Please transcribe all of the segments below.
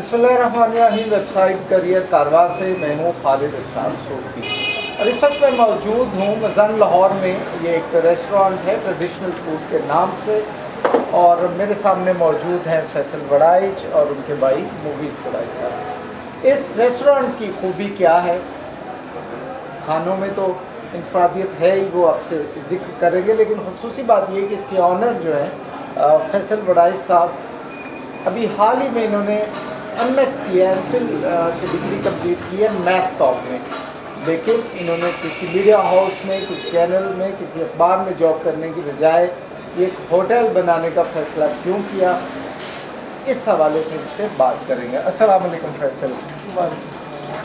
बिस्मिल्लाहिर्रहमानिर्रहीम। Website career कारवा से मैं हूँ खालिद इरशाद सूफ़ी और इस वक्त मैं मौजूद हूँ मज़न लाहौर में। ये एक रेस्टोरेंट है ट्रेडिशनल फूड के नाम से और मेरे सामने मौजूद हैं फैसल वड़ाइच और उनके भाई मुगीस वड़ाइच साहब। इस रेस्टोरेंट की खूबी क्या है? खानों में तो इनफरादियत है ही, वो आपसे ज़िक्र करेंगे, लेकिन ख़ुसूसी बात ये कि इसके ऑनर जो हैं फैसल वड़ाइच साहब, अभी हाल ही में इन्होंने एमएस किया है, एमफिल की डिग्री कंप्लीट की है मैथ्स टॉप में। लेकिन इन्होंने किसी मीडिया हाउस में, किसी चैनल में, किसी अखबार में जॉब करने की बजाय एक होटल बनाने का फ़ैसला क्यों किया, इस हवाले से इनसे बात करेंगे। अस्सलाम वालेकुम फैसल,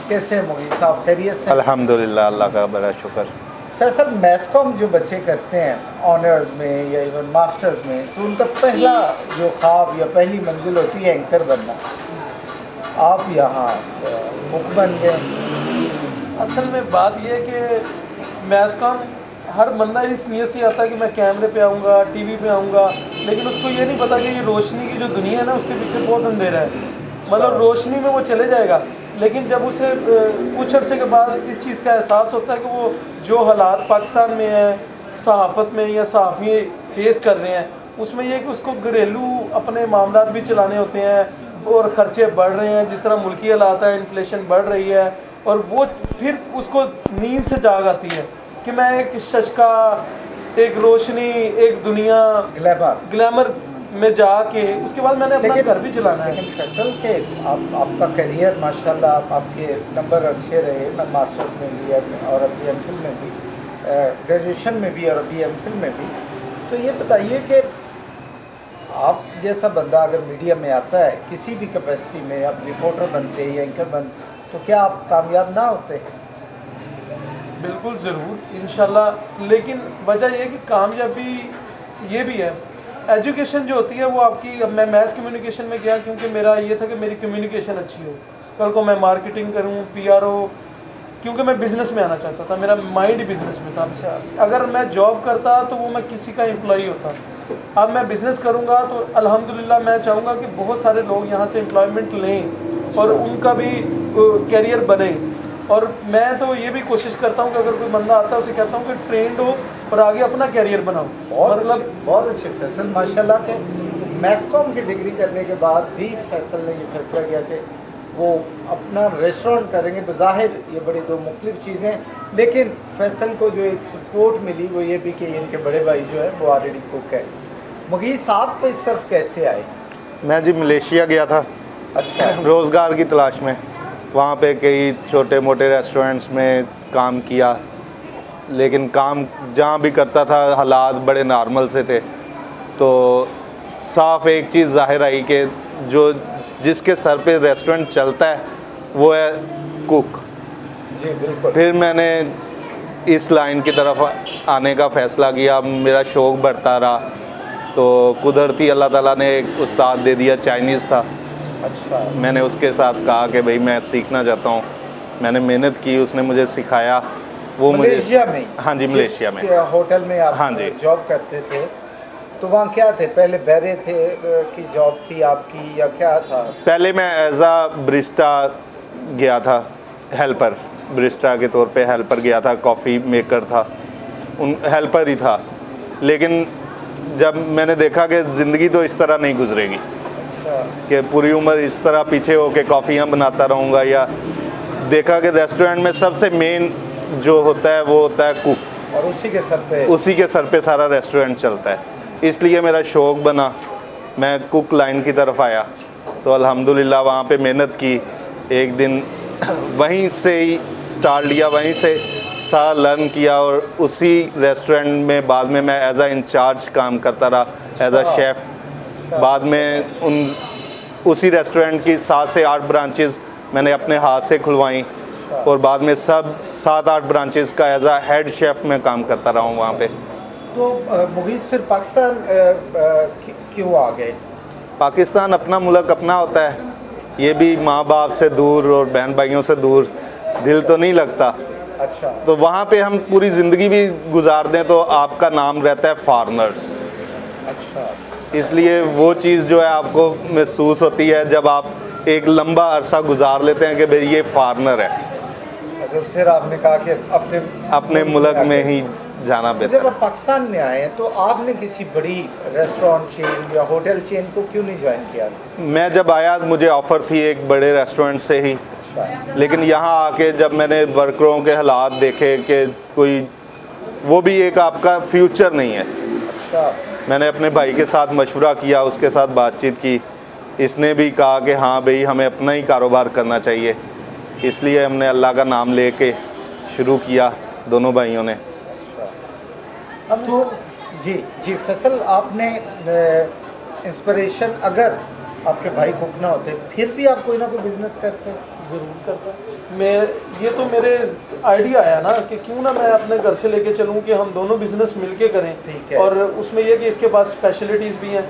कैसे हैं मुगीस साहब? खैरियत से? अल्हम्दुलिल्लाह, अल्लाह का बड़ा शुक्र। फैसल, मैथ्स कॉम जो बच्चे करते हैं ऑनर्स में या इवन मास्टर्स में, तो उनका पहला जो ख्वाब या पहली मंजिल होती है एंकर बनना। आप यहाँ बुक बन गए। असल में बात यह है कि मैथ्स कॉम हर बंदा इस नीयत से आता है कि मैं कैमरे पे आऊँगा, टीवी पे आऊँगा, लेकिन उसको ये नहीं पता कि ये रोशनी की जो दुनिया है ना, उसके पीछे बहुत अंधेरा है। मतलब रोशनी में वो चले जाएगा, लेकिन जब उसे कुछ अर्से के बाद इस चीज़ का एहसास होता है कि वो जो हालात पाकिस्तान में है, सहाफ़त में या सहाफ़ी फेस कर रहे हैं, उसमें यह कि उसको घरेलू अपने मामलात भी चलाने होते हैं और ख़र्चे बढ़ रहे हैं, जिस तरह मुल्की हालात है, इन्फ्लेशन बढ़ रही है, और वो फिर उसको नींद से जाग आती है कि मैं एक शशका, एक रोशनी, एक दुनिया ग्लैमर में जाके उसके बाद मैंने अपना घर भी चलाना है। लेकिन फैसल के आपका करियर माशाल्लाह, आपके नंबर अच्छे रहे ना, मास्टर्स में भी और अभी एमफिल में भी, ग्रेजुएशन में भी और अभी एमफिल में भी। तो ये बताइए कि आप जैसा बंदा अगर मीडिया में आता है किसी भी कैपेसिटी में, आप रिपोर्टर बनते या एंकर बनते, तो क्या आप कामयाब ना होते? बिल्कुल ज़रूर, इंशाल्लाह। लेकिन वजह यह कि कामयाबी ये भी है, एजुकेशन जो होती है वो आपकी। अब मैं मैथ्स कम्युनिकेशन में गया क्योंकि मेरा ये था कि मेरी कम्युनिकेशन अच्छी हो, कल को मैं मार्केटिंग करूं, पीआरओ, क्योंकि मैं बिज़नेस में आना चाहता था, मेरा माइंड ही बिज़नेस में था। अच्छा, अगर मैं जॉब करता तो वो मैं किसी का एम्प्लॉई होता। अब मैं बिज़नेस करूंगा तो अल्हम्दुलिल्लाह मैं चाहूँगा कि बहुत सारे लोग यहाँ से एम्प्लॉयमेंट लें और उनका भी कैरियर बने। और मैं तो ये भी कोशिश करता हूँ कि अगर कोई बंदा आता है उसे कहता हूँ कि ट्रेंड हो और आगे अपना कैरियर बनाओ। बहुत अच्छे फैसल माशाल्लाह के मैथ्स कॉम की डिग्री करने के बाद भी फैसल ने ये फैसला किया कि वो अपना रेस्टोरेंट करेंगे। बज़ाहिर ये बड़ी दो मुख्तलिफ चीज़ें, लेकिन फैसल को जो एक सपोर्ट मिली वो ये भी कि इनके बड़े भाई जो है वो ऑलरेडी कुक है। मुगीस साहब को इस तरफ कैसे आए? मैं जी मलेशिया गया था। अच्छा। रोज़गार की तलाश में। वहाँ पे कई छोटे मोटे रेस्टोरेंट्स में काम किया, लेकिन काम जहाँ भी करता था हालात बड़े नॉर्मल से थे। तो साफ एक चीज़ ज़ाहिर आई कि जो जिसके सर पे रेस्टोरेंट चलता है वो है कुक। जी बिल्कुल। फिर मैंने इस लाइन की तरफ आने का फ़ैसला किया, मेरा शौक़ बढ़ता रहा। तो कुदरती अल्लाह ताला ने एक उस्ताद दे दिया, चाइनीज़ था। अच्छा। मैंने उसके साथ कहा कि भाई मैं सीखना चाहता हूँ। मैंने मेहनत की, उसने मुझे सिखाया। वो मलेशिया में? हाँ जी, मलेशिया में होटल में आप हाँ जी जॉब करते थे, तो वहाँ क्या थे? पहले बहरे थे कि जॉब थी आपकी या क्या था? पहले मैं एज आ ब्रिस्टा गया था, हेल्पर, ब्रिस्टा के तौर पे हेल्पर गया था, कॉफ़ी मेकर था, उन हेल्पर ही था। लेकिन जब मैंने देखा कि ज़िंदगी तो इस तरह नहीं गुजरेगी कि पूरी उम्र इस तरह पीछे होके कॉफ़ियाँ बनाता रहूँगा, या देखा कि रेस्टोरेंट में सबसे मेन जो होता है वो होता है कुक, और उसी के सर पे सारा रेस्टोरेंट चलता है। इसलिए मेरा शौक़ बना, मैं कुक लाइन की तरफ आया। तो अल्हम्दुलिल्लाह वहाँ पे मेहनत की। एक दिन वहीं से ही स्टार्ट लिया, वहीं से सारा लर्न किया, और उसी रेस्टोरेंट में बाद में मैं एज आ इंचार्ज काम करता रहा, एज आ शेफ़। बाद में उसी रेस्टोरेंट की 7 से 8 ब्रांचेस मैंने अपने हाथ से खुलवाई, और बाद में सब 7-8 ब्रांचेस का एज आ हेड शेफ़ में काम करता रहा हूँ वहाँ पे। तो मुगीस फिर पाकिस्तान क्यों आ गए? पाकिस्तान अपना मुल्क अपना होता है, ये भी माँ बाप से दूर और बहन भाइयों से दूर दिल तो नहीं लगता। अच्छा। तो वहाँ पे हम पूरी ज़िंदगी भी गुजार दें तो आपका नाम रहता है फॉरेनर्स। अच्छा। इसलिए वो चीज़ जो है आपको महसूस होती है जब आप एक लंबा अरसा गुजार लेते हैं कि भाई ये फॉरनर है, अच्छा फिर आपने कहा कि अपने मुल्क में ही जाना जब बेहतर आप पाकिस्तान में आए हैं तो आपने किसी बड़ी रेस्टोरेंट चेन या होटल चेन को क्यों नहीं ज्वाइन किया? है। मैं जब आया मुझे ऑफ़र थी एक बड़े रेस्टोरेंट से ही, अच्छा लेकिन यहाँ आके जब मैंने वर्करों के हालात देखे कि कोई वो भी एक आपका फ्यूचर नहीं है, अच्छा मैंने अपने भाई के साथ मशवरा किया, उसके साथ बातचीत की, इसने भी कहा कि हाँ भाई हमें अपना ही कारोबार करना चाहिए, इसलिए हमने अल्लाह का नाम लेके शुरू किया दोनों भाइयों ने। अब तो जी जी फैसल, आपने इंस्पिरेशन अगर आपके भाई कुक ना होते फिर भी आप कोई ना कोई बिजनेस करते? ज़रूर करता। मैं ये तो मेरे आइडिया आया ना कि क्यों ना मैं अपने घर से लेके चलूँ कि हम दोनों बिजनेस मिलके करें। ठीक है। और उसमें ये कि इसके पास स्पेशलिटीज़ भी हैं,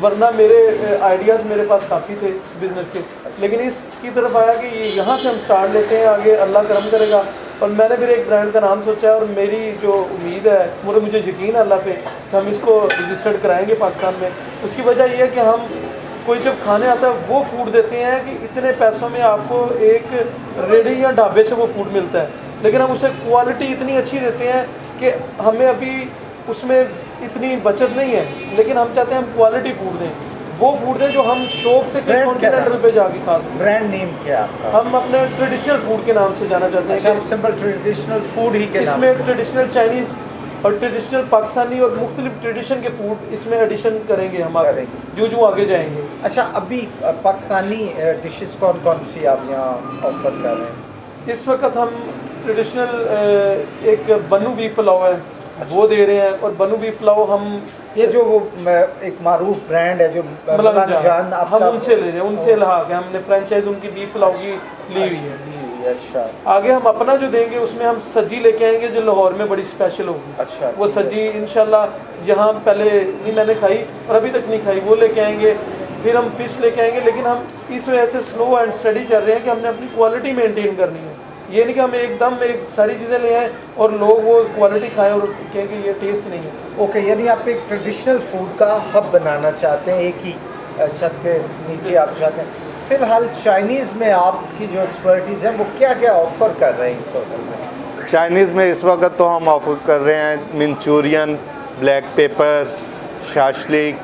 वरना मेरे आइडियाज़ मेरे पास काफ़ी थे बिज़नेस के, लेकिन इसकी तरफ आया कि ये यहाँ से हम स्टार्ट लेते हैं, आगे अल्लाह करम करेगा। और मैंने फिर एक ब्रांड का नाम सोचा है और मेरी जो उम्मीद है मुझे यकीन है अल्लाह पे कि हम इसको रजिस्टर्ड कराएंगे पाकिस्तान में। उसकी वजह यह है कि हम कोई जब खाने आता है वो फूड देते हैं कि इतने पैसों में आपको एक रेडी या ढाबे से वो फूड मिलता है, लेकिन हम उसे क्वालिटी इतनी अच्छी देते हैं कि हमें अभी उसमें इतनी बचत नहीं है, लेकिन हम चाहते हैं हम क्वालिटी फूड दें, वो फूड दें जो हम शौक से कॉन्टिनेंटल पे जाके खा सकें। ब्रांड नेम क्या आपका? हम अपने ट्रेडिशनल फूड के नाम से जाना चाहते हैं। अच्छा, आप सिंपल ट्रेडिशनल फूड ही के नाम इसमें ट्रेडिशनल चाइनीज़ और ट्रेडिशनल पाकिस्तानी और मुख्तलिफ ट्रेडिशन के फूड इसमें एडिशन करेंगे हम आगे जो आगे जाएंगे। अच्छा, अभी पाकिस्तानी डिशेस कौन कौन सी आप यहाँ ऑफर कर रहे हैं? इस वक्त हम ट्रेडिशनल एक बनू बीफ पुलाव है वो दे रहे हैं, और बनू बीफ पुलाव हम ये जो वो एक मारूफ ब्रांड है जो मलंगजान हम उनसे ले रहे हैं, उनसे लहा के हमने फ्रेंचाइज उनकी बीफ पुलाव की ली हुई है। अच्छा, आगे हम अपना जो देंगे उसमें हम सज्जी लेके आएंगे जो लाहौर में बड़ी स्पेशल होगी। अच्छा, वो सज्जी इंशाल्लाह यहाँ पहले नहीं मैंने खाई और अभी तक नहीं खाई, वो लेके आएंगे। फिर हम फिश लेके आएंगे, लेकिन हम इस वजह से स्लो एंड स्टडी चल रहे हैं कि हमने अपनी क्वालिटी मेंटेन करनी है। ये नहीं कि हम एकदम एक सारी चीज़ें ले आएँ और लोग वो क्वालिटी खाएं और कहें कि ये टेस्ट नहीं है। ओके, यानी आप एक ट्रेडिशनल फूड का हब बनाना चाहते हैं, एक ही छत के नीचे आप चाहते हैं। फिलहाल चाइनीज़ में आपकी जो एक्सपर्टीज़ है वो क्या क्या ऑफ़र कर रहे हैं इस होटल में? चाइनीज़ में इस वक्त तो हम ऑफ़र कर रहे हैं Manchurian, black pepper, shashlik,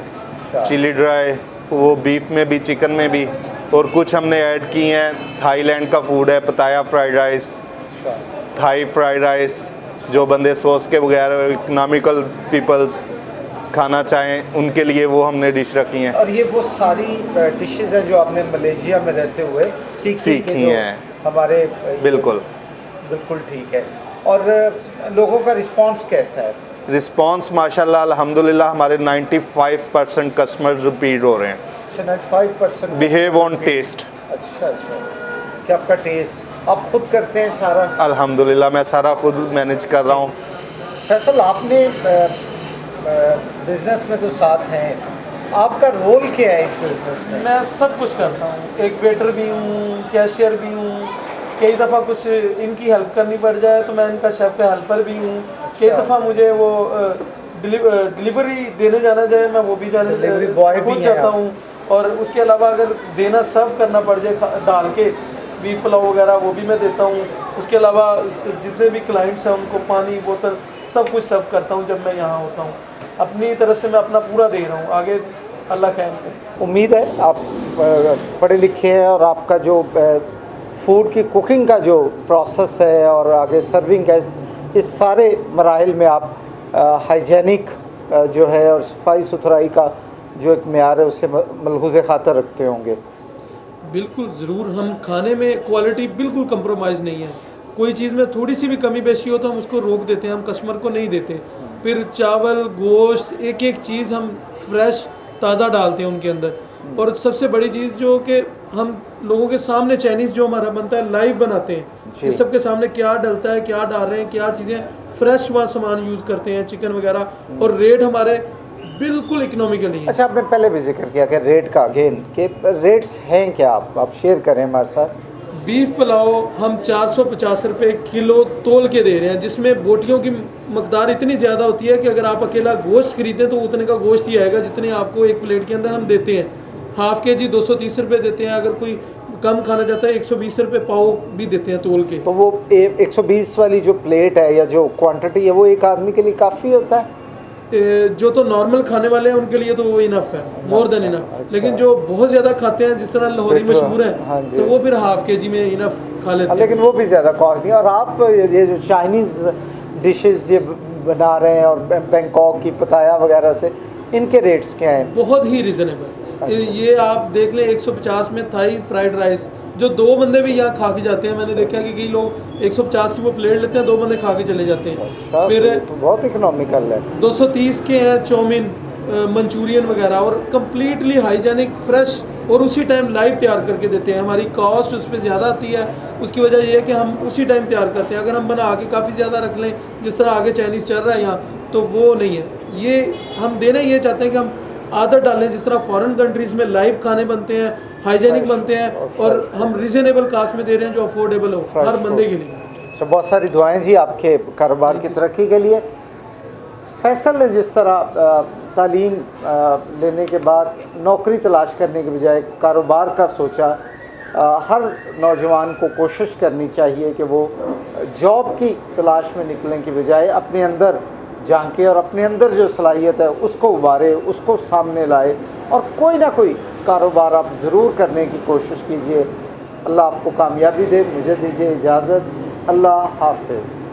chilli dry, वो बीफ में भी चिकन में भी, और कुछ हमने ऐड की हैं थाईलैंड का फूड है, Pattaya fried rice, Thai fried rice, जो बंदे सॉस के बगैर इकनॉमिकल पीपल्स खाना चाहें उनके लिए वो हमने डिश रखी हैं। और ये वो सारी डिशेस हैं जो आपने मलेशिया में रहते हुए सीखी हैं हमारे? बिल्कुल बिल्कुल ठीक है। और लोगों का रिस्पांस कैसा है? रिस्पांस माशाल्लाह अल्हम्दुलिल्लाह हमारे 95% कस्टमर रिपीट हो रहे हैं। 95% बिहेव ऑन टेस्ट। अच्छा अच्छा, क्या आपका टेस्ट आप खुद करते हैं सारा? अल्हम्दुलिल्लाह मैं सारा खुद मैनेज कर रहा हूँ। फैसल, आपने बिजनेस में तो साथ हैं, आपका रोल क्या है इस बिजनेस में? मैं सब कुछ करता हूँ, एक वेटर भी हूँ, कैशियर भी हूँ, कई दफ़ा कुछ इनकी हेल्प करनी पड़ जाए तो मैं इनका शेफ का हेल्पर भी हूँ। कई दफ़ा मुझे वो डिलीवरी देने जाना जाए मैं वो भी डिलीवरी बॉय भी जाता हूँ। और उसके अलावा अगर देना सर्व करना पड़ जाए डाल के बीफ पुलाव वगैरह वो भी मैं देता हूँ। उसके अलावा जितने भी क्लाइंट्स हैं उनको पानी बोतल सब कुछ सर्व करता हूँ जब मैं यहाँ होता हूँ। अपनी तरफ से मैं अपना पूरा दे रहा हूँ, आगे अल्लाह खैर करे। उम्मीद है आप पढ़े लिखे हैं और आपका जो फूड की कुकिंग का जो प्रोसेस है और आगे सर्विंग का इस सारे मराहिल में आप हाइजेनिक जो है और सफाई सुथराई का जो एक म्यार है उससे मलहूज़ खातर रखते होंगे। बिल्कुल ज़रूर, हम खाने में क्वालिटी बिल्कुल कंप्रोमाइज़ नहीं है। कोई चीज़ में थोड़ी सी भी कमी बेशी हो तो हम उसको रोक देते हैं, हम कस्टमर को नहीं देते। फिर चावल गोश्त एक एक चीज़ हम फ्रेश ताज़ा डालते हैं उनके अंदर। और सबसे बड़ी चीज़ जो कि हम लोगों के सामने चाइनीज़ जो हमारा बनता है लाइव बनाते हैं कि सबके सामने क्या डलता है, क्या डाल रहे हैं, क्या चीज़ें फ्रेश वहाँ सामान यूज़ करते हैं, चिकन वगैरह, और रेट हमारे बिल्कुल इकोनॉमिकली है। अच्छा, आपने पहले भी जिक्र किया कि रेट का, अगेन के रेट्स हैं क्या, आप शेयर करें हमारे साथ। बीफ पुलाव हम 450 रुपये किलो तोल के दे रहे हैं, जिसमें बोटियों की मकदार इतनी ज़्यादा होती है कि अगर आप अकेला गोश्त खरीदें तो उतने का गोश्त ही आएगा जितने आपको एक प्लेट के अंदर हम देते हैं। हाफ़ के जी 230 रुपये देते हैं, अगर कोई कम खाना चाहता है 120 रुपये पाव भी देते हैं तोल के। तो वो 120 वाली जो प्लेट है या जो क्वांटिटी है वो एक आदमी के लिए काफ़ी होता है? जो तो नॉर्मल खाने वाले हैं उनके लिए तो वो इनफ है, मोर देन इनफ। अच्छा। लेकिन जो बहुत ज़्यादा खाते हैं, जिस तरह लाहौरी बिल्कुल, मशहूर हाँ है, जी। तो वो फिर हाफ के जी में इनफ खा लेते हैं। लेकिन वो भी ज़्यादा कॉस्ट नहीं। और आप ये जो चाइनीज़ डिशेस ये बना रहे हैं और बैंकॉक की पताया वगैरह से, इनके रेट्स क्या हैं? बहुत ही रिजनेबल। अच्छा। ये आप देख लें 150 में थाई फ्राइड राइस, जो 2 बंदे भी यहाँ खा के जाते हैं। मैंने देखा कि कई लोग 150 की वो प्लेट लेते हैं, 2 बंदे खा के चले जाते हैं। अच्छा, फिर तो बहुत इकोनॉमिकल है। 230 के हैं चाउमीन, मंचूरियन वगैरह, और कम्प्लीटली हाइजेनिक, फ्रेश, और उसी टाइम लाइव तैयार करके देते हैं। हमारी कॉस्ट उस पर ज़्यादा आती है, उसकी वजह ये है कि हम उसी टाइम तैयार करते हैं। अगर हम बना के काफ़ी ज़्यादा रख लें, जिस तरह आगे चाइनीज़ चल रहा है यहाँ, तो वो नहीं है। ये हम देने ये चाहते हैं कि हम आदत डालें, जिस तरह फॉरेन कंट्रीज़ में लाइव खाने बनते हैं, हाइजेनिक बनते हैं, और हम रिजनेबल कास्ट में दे रहे हैं जो अफोर्डेबल हो हर बंदे के लिए। अच्छा, बहुत सारी दुआएं जी आपके कारोबार की तरक्की के लिए। फैसल ने जिस तरह तालीम लेने के बाद नौकरी तलाश करने के बजाय कारोबार का सोचा, हर नौजवान को कोशिश करनी चाहिए कि वो जॉब की तलाश में निकलने की बजाय अपने अंदर झांके और अपने अंदर जो सलाहियत है उसको उभारे, उसको सामने लाए, और कोई ना कोई कारोबार आप ज़रूर करने की कोशिश कीजिए। अल्लाह आपको कामयाबी दे। मुझे दीजिए इजाज़त। अल्लाह हाफ़िज़।